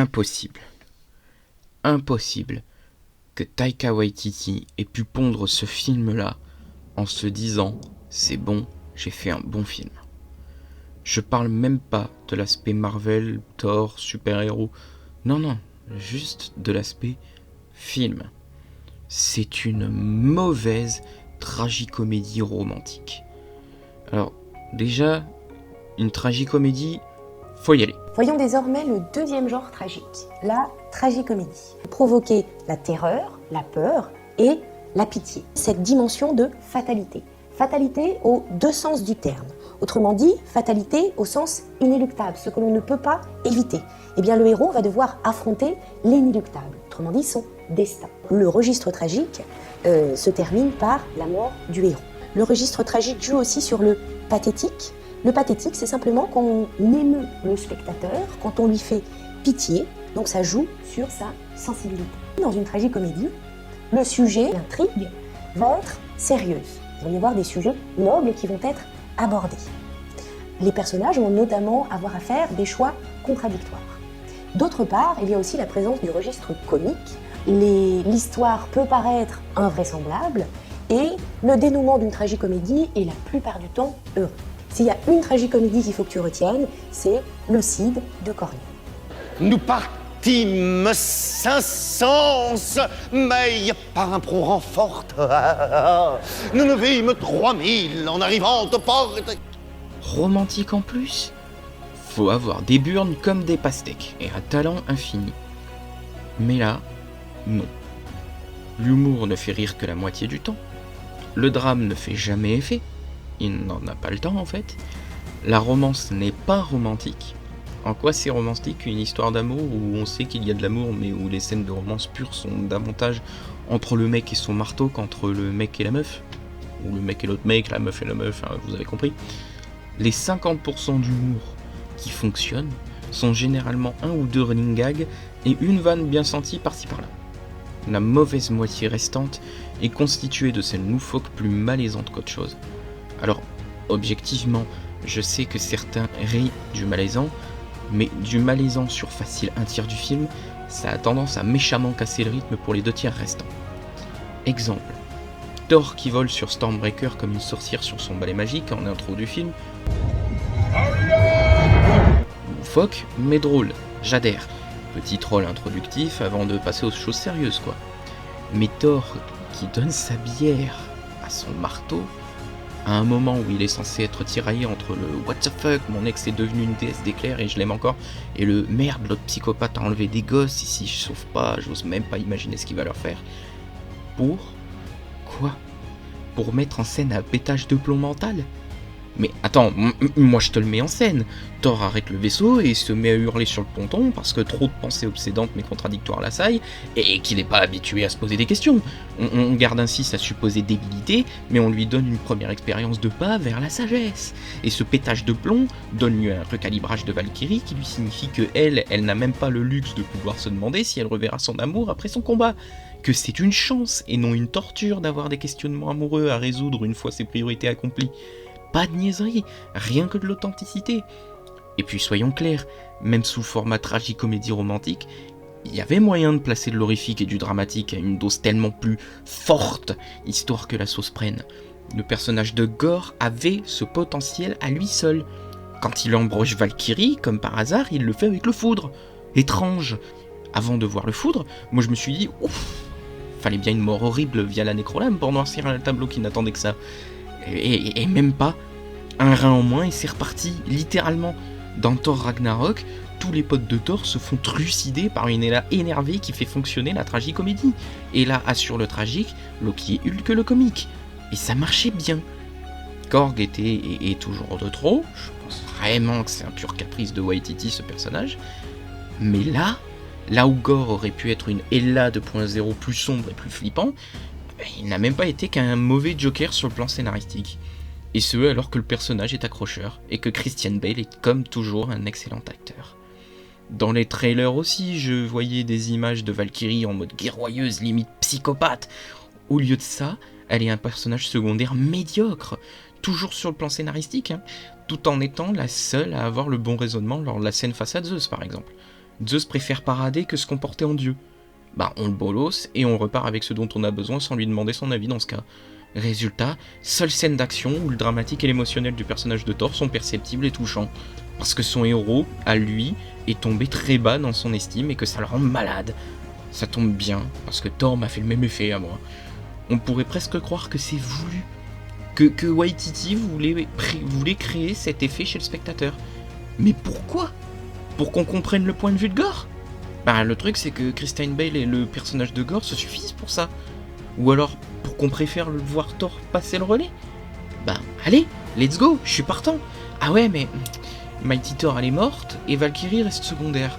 impossible. Impossible que Taika Waititi ait pu pondre ce film-là en se disant « c'est bon, j'ai fait un bon film ». Je parle même pas de l'aspect Marvel, Thor, super-héros. Non, juste de l'aspect film. C'est une mauvaise tragicomédie romantique. Alors, déjà, une tragicomédie, faut y aller. Voyons désormais le deuxième genre tragique, la tragicomédie. Provoquer la terreur, la peur et la pitié. Cette dimension de fatalité. Fatalité aux deux sens du terme. Autrement dit, fatalité au sens inéluctable, ce que l'on ne peut pas éviter. Eh bien, le héros va devoir affronter l'inéluctable, autrement dit son destin. Le registre tragique se termine par la mort du héros. Le registre tragique joue aussi sur le pathétique. Le pathétique, c'est simplement qu'on émeut le spectateur, quand on lui fait pitié, donc ça joue sur sa sensibilité. Dans une tragicomédie, le sujet, l'intrigue, va être sérieuse. Il va y avoir des sujets nobles qui vont être abordés. Les personnages vont notamment avoir à faire des choix contradictoires. D'autre part, il y a aussi la présence du registre comique. L'histoire peut paraître invraisemblable et le dénouement d'une tragicomédie est la plupart du temps heureux. S'il y a une tragicomédie qu'il faut que tu retiennes, c'est Le Cid de Corneille. Nous partîmes 500, mais par un prompt renfort. Nous ne vîmes 3000 en arrivant aux portes. Romantique en plus ? Faut avoir des burnes comme des pastèques et un talent infini. Mais là, non. L'humour ne fait rire que la moitié du temps. Le drame ne fait jamais effet. Il n'en a pas le temps en fait. La romance n'est pas romantique. En quoi c'est romantique une histoire d'amour où on sait qu'il y a de l'amour mais où les scènes de romance pure sont davantage entre le mec et son marteau qu'entre le mec et la meuf ? Ou le mec et l'autre mec, la meuf et la meuf, hein, vous avez compris. Les 50% d'humour qui fonctionnent sont généralement un ou deux running gags et une vanne bien sentie par-ci par-là. La mauvaise moitié restante est constituée de scènes loufoques plus malaisantes qu'autre chose. Alors, objectivement, je sais que certains rient du malaisant, mais du malaisant sur facile un tiers du film, ça a tendance à méchamment casser le rythme pour les deux tiers restants. Exemple, Thor qui vole sur Stormbreaker comme une sorcière sur son balai magique en intro du film. Loufoque, mais drôle, j'adhère. Petit troll introductif avant de passer aux choses sérieuses quoi. Mais Thor qui donne sa bière à son marteau, à un moment où il est censé être tiraillé entre le what the fuck, mon ex est devenu une déesse d'éclair et je l'aime encore, et le merde, l'autre psychopathe a enlevé des gosses, ici je sauve pas, j'ose même pas imaginer ce qu'il va leur faire. Pour quoi ? Pour mettre en scène un pétage de plomb mental ? Mais attends, moi je te le mets en scène. Thor arrête le vaisseau et se met à hurler sur le ponton parce que trop de pensées obsédantes mais contradictoires l'assaillent et qu'il n'est pas habitué à se poser des questions. On garde ainsi sa supposée débilité, mais on lui donne une première expérience de pas vers la sagesse. Et ce pétage de plomb donne lieu à un recalibrage de Valkyrie qui lui signifie que elle n'a même pas le luxe de pouvoir se demander si elle reverra son amour après son combat. Que c'est une chance et non une torture d'avoir des questionnements amoureux à résoudre une fois ses priorités accomplies. Pas de niaiserie, rien que de l'authenticité. Et puis soyons clairs, même sous le format tragicomédie romantique, il y avait moyen de placer de l'horrifique et du dramatique à une dose tellement plus forte, histoire que la sauce prenne. Le personnage de Gore avait ce potentiel à lui seul. Quand il embroche Valkyrie, comme par hasard, il le fait avec le foudre. Étrange. Avant de voir le foudre, moi je me suis dit, ouf, fallait bien une mort horrible via la nécrolame pour noircir un tableau qui n'attendait que ça. Et même pas, un rein en moins et c'est reparti, littéralement. Dans Thor Ragnarok, tous les potes de Thor se font trucider par une Hela énervée qui fait fonctionner la tragicomédie. Hela assure le tragique, Loki et Hulk le comique. Et ça marchait bien. Korg était et est toujours de trop, je pense vraiment que c'est un pur caprice de Waititi ce personnage. Mais là où Gore aurait pu être une Hela 2.0 plus sombre et plus flippant, il n'a même pas été qu'un mauvais Joker sur le plan scénaristique. Et ce alors que le personnage est accrocheur, et que Christian Bale est comme toujours un excellent acteur. Dans les trailers aussi, je voyais des images de Valkyrie en mode guerroyeuse, limite psychopathe. Au lieu de ça, elle est un personnage secondaire médiocre, toujours sur le plan scénaristique, tout en étant la seule à avoir le bon raisonnement lors de la scène face à Zeus par exemple. Zeus préfère parader que se comporter en dieu. Bah on le bolos et on repart avec ce dont on a besoin sans lui demander son avis dans ce cas. Résultat, seule scène d'action où le dramatique et l'émotionnel du personnage de Thor sont perceptibles et touchants. Parce que son héros, à lui, est tombé très bas dans son estime et que ça le rend malade. Ça tombe bien, parce que Thor m'a fait le même effet à moi. On pourrait presque croire que c'est voulu. Que Waititi voulait créer cet effet chez le spectateur. Mais pourquoi ? Pour qu'on comprenne le point de vue de Gore ? Bah le truc c'est que Christian Bale et le personnage de Gore se suffisent pour ça. Ou alors pour qu'on préfère le voir Thor passer le relais ? Bah allez, let's go, je suis partant. Ah ouais mais Mighty Thor elle est morte et Valkyrie reste secondaire.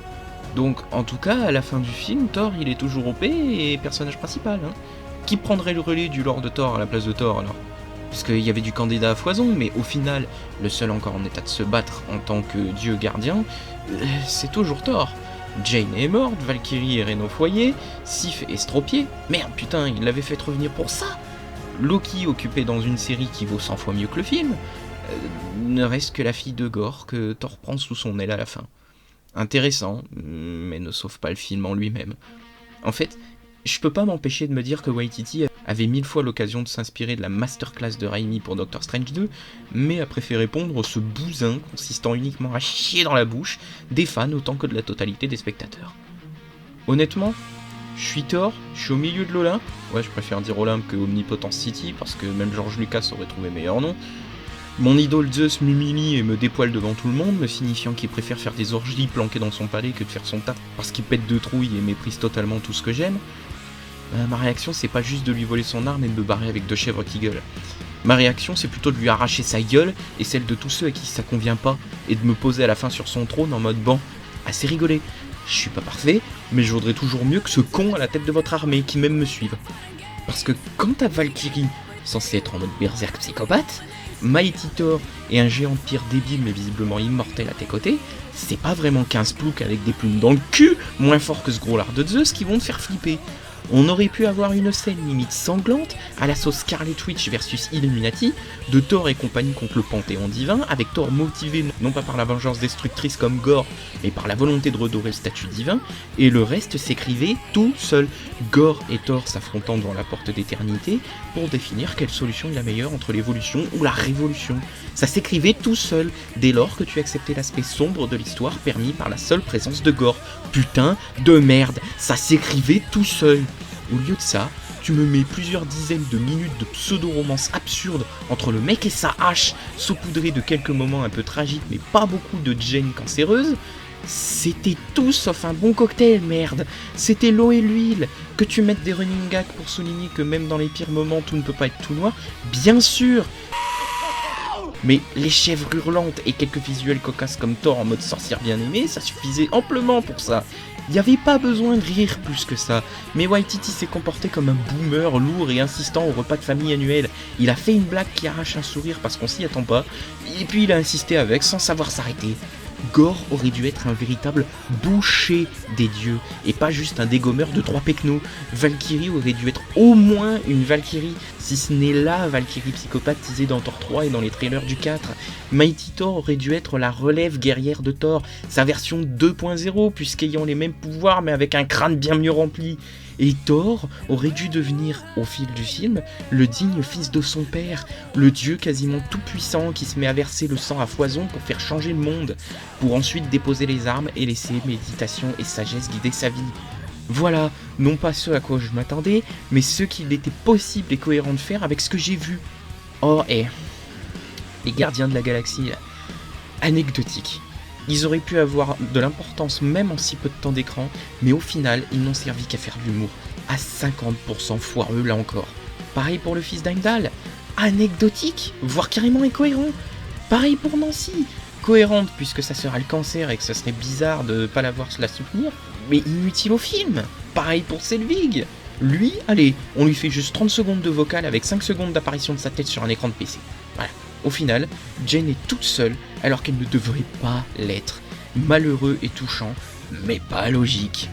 Donc en tout cas à la fin du film, Thor il est toujours OP et personnage principal. Hein. Qui prendrait le relais du Lord de Thor à la place de Thor alors ? Parce qu'il y avait du candidat à foison, mais au final, le seul encore en état de se battre en tant que dieu gardien, c'est toujours Thor. Jane est morte, Valkyrie est reine au foyer, Sif est estropié. Merde, putain, il l'avait fait revenir pour ça. Loki, occupé dans une série qui vaut 100 fois mieux que le film, ne reste que la fille de Gore que Thor prend sous son aile à la fin. Intéressant, mais ne sauve pas le film en lui-même. En fait, je peux pas m'empêcher de me dire que Waititi avait 1000 fois l'occasion de s'inspirer de la masterclass de Raimi pour Doctor Strange 2, mais a préféré pondre ce bousin consistant uniquement à chier dans la bouche des fans autant que de la totalité des spectateurs. Honnêtement, je suis Thor, je suis au milieu de l'Olympe, ouais je préfère dire Olympe que Omnipotence City, parce que même George Lucas aurait trouvé meilleur nom. Mon idole Zeus m'humilie et me dépoile devant tout le monde, me signifiant qu'il préfère faire des orgies planquées dans son palais que de faire son taf, parce qu'il pète de trouille et méprise totalement tout ce que j'aime. Ma réaction, c'est pas juste de lui voler son arme et de me barrer avec 2 chèvres qui gueulent. Ma réaction, c'est plutôt de lui arracher sa gueule et celle de tous ceux à qui ça convient pas, et de me poser à la fin sur son trône en mode bon, assez rigolé. Je suis pas parfait, mais je voudrais toujours mieux que ce con à la tête de votre armée qui même me suive. Parce que quant à Valkyrie, censé être en mode berserk psychopathe, Mighty Thor et un géant de pierre débile mais visiblement immortel à tes côtés, c'est pas vraiment 15 ploucs avec des plumes dans le cul, moins fort que ce gros lard de Zeus qui vont te faire flipper. On aurait pu avoir une scène limite sanglante à la sauce Scarlet Witch versus Illuminati de Thor et compagnie contre le Panthéon divin, avec Thor motivé non pas par la vengeance destructrice comme Gore, mais par la volonté de redorer le statut divin, et le reste s'écrivait tout seul. Gore et Thor s'affrontant devant la porte d'éternité pour définir quelle solution est la meilleure entre l'évolution ou la révolution. Ça s'écrivait tout seul, dès lors que tu acceptais l'aspect sombre de l'histoire permis par la seule présence de Gore. Putain de merde, ça s'écrivait tout seul. Au lieu de ça, tu me mets plusieurs dizaines de minutes de pseudo-romance absurde entre le mec et sa hache, saupoudré de quelques moments un peu tragiques mais pas beaucoup de Jane cancéreuse. C'était tout sauf un bon cocktail, merde. C'était l'eau et l'huile. Que tu mettes des running gags pour souligner que même dans les pires moments tout ne peut pas être tout noir, bien sûr. Mais les chèvres hurlantes et quelques visuels cocasses comme Thor en mode sorcière bien aimée, ça suffisait amplement pour ça. Il n'y avait pas besoin de rire plus que ça, mais Waititi s'est comporté comme un boomer lourd et insistant au repas de famille annuel. Il a fait une blague qui arrache un sourire parce qu'on s'y attend pas, et puis il a insisté avec sans savoir s'arrêter. Gore aurait dû être un véritable boucher des dieux, et pas juste un dégommeur de 3 pecnos. Valkyrie aurait dû être au moins une Valkyrie, si ce n'est la Valkyrie psychopathe teasée dans Thor 3 et dans les trailers du 4. Mighty Thor aurait dû être la relève guerrière de Thor, sa version 2.0, puisqu'ayant les mêmes pouvoirs mais avec un crâne bien mieux rempli. Et Thor aurait dû devenir, au fil du film, le digne fils de son père, le dieu quasiment tout-puissant qui se met à verser le sang à foison pour faire changer le monde, pour ensuite déposer les armes et laisser méditation et sagesse guider sa vie. Voilà, non pas ce à quoi je m'attendais, mais ce qu'il était possible et cohérent de faire avec ce que j'ai vu. Oh, et les gardiens de la galaxie, anecdotique. Ils auraient pu avoir de l'importance même en si peu de temps d'écran, mais au final, ils n'ont servi qu'à faire de l'humour, à 50% foireux là encore. Pareil pour le fils d'Heimdall, anecdotique, voire carrément incohérent. Pareil pour Nancy, cohérente puisque ça sera le cancer et que ce serait bizarre de pas la voir se la soutenir, mais inutile au film. Pareil pour Selvig. Lui, allez, on lui fait juste 30 secondes de vocal avec 5 secondes d'apparition de sa tête sur un écran de PC. Voilà. Au final, Jane est toute seule alors qu'elle ne devrait pas l'être. Malheureux et touchant, mais pas logique.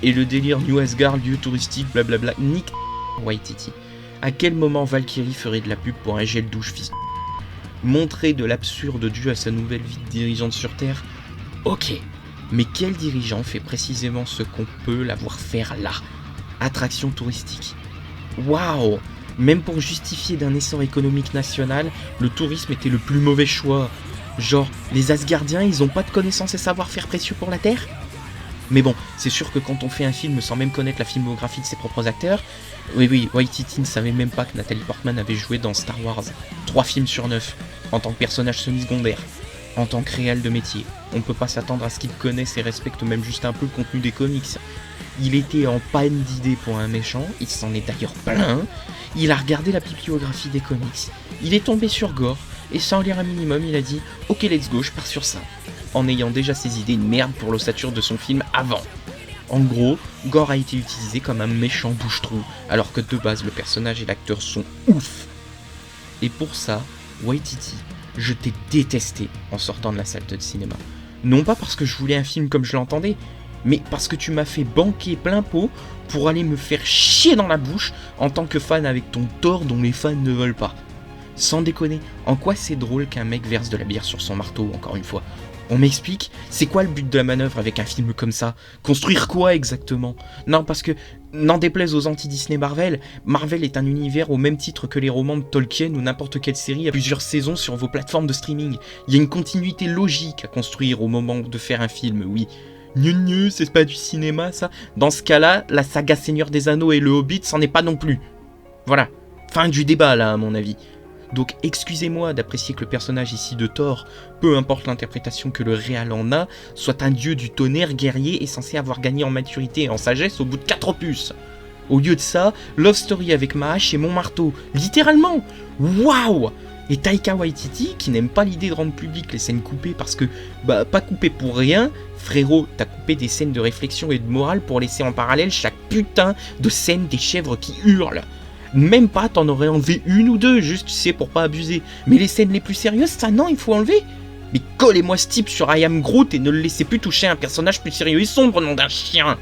Et le délire New Asgard, lieu touristique, blablabla, nique Waititi. À quel moment Valkyrie ferait de la pub pour un gel douche fils? Montrer de l'absurde dû à sa nouvelle vie de dirigeante sur Terre? Ok. Mais quel dirigeant fait précisément ce qu'on peut la voir faire là? Attraction touristique. Waouh! Même pour justifier d'un essor économique national, le tourisme était le plus mauvais choix. Genre, les Asgardiens, ils ont pas de connaissances et savoir-faire précieux pour la Terre? Mais bon, c'est sûr que quand on fait un film sans même connaître la filmographie de ses propres acteurs, oui, Waititi ne savait même pas que Nathalie Portman avait joué dans Star Wars 3 films sur 9, en tant que personnage semi-secondaire, en tant que réal de métier. On peut pas s'attendre à ce qu'il connaisse et respecte même juste un peu le contenu des comics. Il était en panne d'idées pour un méchant, il s'en est d'ailleurs plein. Il a regardé la bibliographie des comics, il est tombé sur Gore, et sans lire un minimum, il a dit « Ok, let's go, je pars sur ça », en ayant déjà ses idées de merde pour l'ossature de son film avant. En gros, Gore a été utilisé comme un méchant bouche-trou, alors que de base le personnage et l'acteur sont ouf. Et pour ça, Waititi, je t'ai détesté en sortant de la salle de cinéma. Non pas parce que je voulais un film comme je l'entendais, mais parce que tu m'as fait banquer plein pot pour aller me faire chier dans la bouche en tant que fan avec ton Thor dont les fans ne veulent pas. Sans déconner, en quoi c'est drôle qu'un mec verse de la bière sur son marteau, encore une fois? On m'explique? C'est quoi le but de la manœuvre avec un film comme ça? Construire quoi exactement? Non, parce que, n'en déplaise aux anti-Disney Marvel, Marvel est un univers au même titre que les romans de Tolkien ou n'importe quelle série à plusieurs saisons sur vos plateformes de streaming. Il y a une continuité logique à construire au moment de faire un film, oui. C'est pas du cinéma ça? Dans ce cas-là, la saga Seigneur des Anneaux et le Hobbit, c'en est pas non plus. Voilà, fin du débat là à mon avis. Donc excusez-moi d'apprécier que le personnage ici de Thor, peu importe l'interprétation que le réal en a, soit un dieu du tonnerre guerrier et censé avoir gagné en maturité et en sagesse au bout de 4 opus. Au lieu de ça, Love Story avec ma hache et mon marteau, littéralement. Waouh! Et Taika Waititi, qui n'aime pas l'idée de rendre publiques les scènes coupées parce que, pas coupées pour rien, frérot, t'as coupé des scènes de réflexion et de morale pour laisser en parallèle chaque putain de scène des chèvres qui hurlent. Même pas, t'en aurais enlevé une ou deux, juste, tu sais, pour pas abuser. Mais les scènes les plus sérieuses, ça non, il faut enlever. Mais collez-moi ce type sur I Am Groot et ne le laissez plus toucher un personnage plus sérieux et sombre, nom d'un chien.